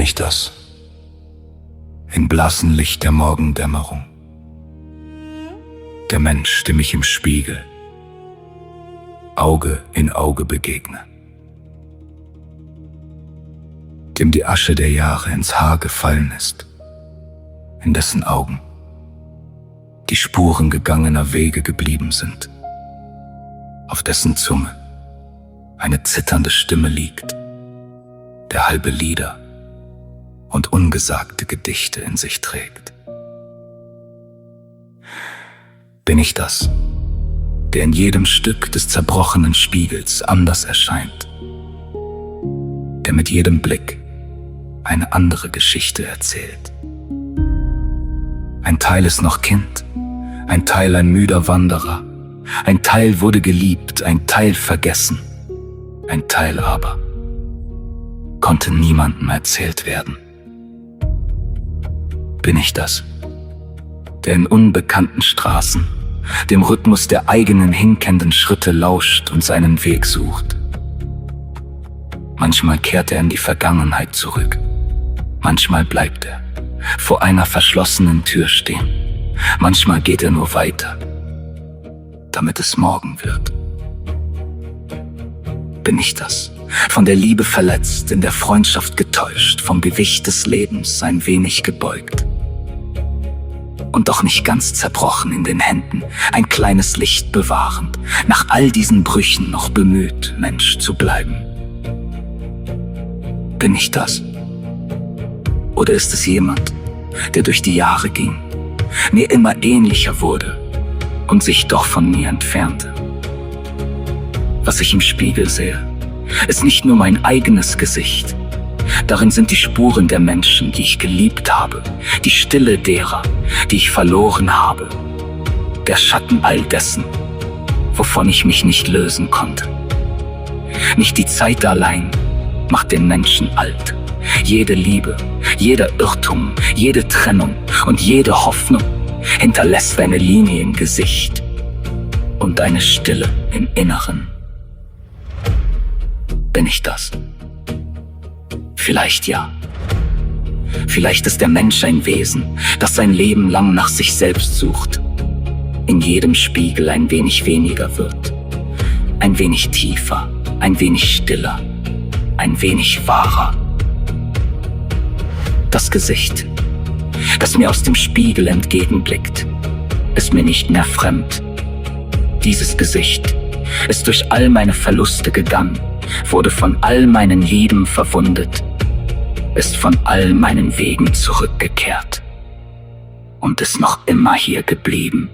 ich das? Im blassen Licht der Morgendämmerung. Der Mensch, dem ich im Spiegel Auge in Auge begegne. Dem die Asche der Jahre ins Haar gefallen ist, in dessen Augen die Spuren gegangener Wege geblieben sind, auf dessen Zunge eine zitternde Stimme liegt, der halbe Lieder und ungesagte Gedichte in sich trägt. Bin ich das, der in jedem Stück des zerbrochenen Spiegels anders erscheint, der mit jedem Blick eine andere Geschichte erzählt? Ein Teil ist noch Kind, ein Teil ein müder Wanderer, ein Teil wurde geliebt, ein Teil vergessen, ein Teil aber konnte niemandem erzählt werden. Bin ich das, der in unbekannten Straßen dem Rhythmus der eigenen hinkenden Schritte lauscht und seinen Weg sucht? Manchmal kehrt er in die Vergangenheit zurück, manchmal bleibt er vor einer verschlossenen Tür stehen, manchmal geht er nur weiter, damit es morgen wird. Bin ich das, von der Liebe verletzt, in der Freundschaft getäuscht, vom Gewicht des Lebens ein wenig gebeugt und doch nicht ganz zerbrochen in den Händen, ein kleines Licht bewahrend, nach all diesen Brüchen noch bemüht, Mensch zu bleiben? Bin ich das? Oder ist es jemand, der durch die Jahre ging, mir immer ähnlicher wurde und sich doch von mir entfernte? Was ich im Spiegel sehe, ist nicht nur mein eigenes Gesicht. Darin sind die Spuren der Menschen, die ich geliebt habe, die Stille derer, die ich verloren habe, der Schatten all dessen, wovon ich mich nicht lösen konnte. Nicht die Zeit allein macht den Menschen alt. Jede Liebe, jeder Irrtum, jede Trennung und jede Hoffnung hinterlässt eine Linie im Gesicht und eine Stille im Inneren. Bin ich das? Vielleicht ja. Vielleicht ist der Mensch ein Wesen, das sein Leben lang nach sich selbst sucht, in jedem Spiegel ein wenig weniger wird, ein wenig tiefer, ein wenig stiller, ein wenig wahrer. Das Gesicht, das mir aus dem Spiegel entgegenblickt, ist mir nicht mehr fremd. Dieses Gesicht ist durch all meine Verluste gegangen, wurde von all meinen Lieben verwundet, ist von all meinen Wegen zurückgekehrt und ist noch immer hier geblieben.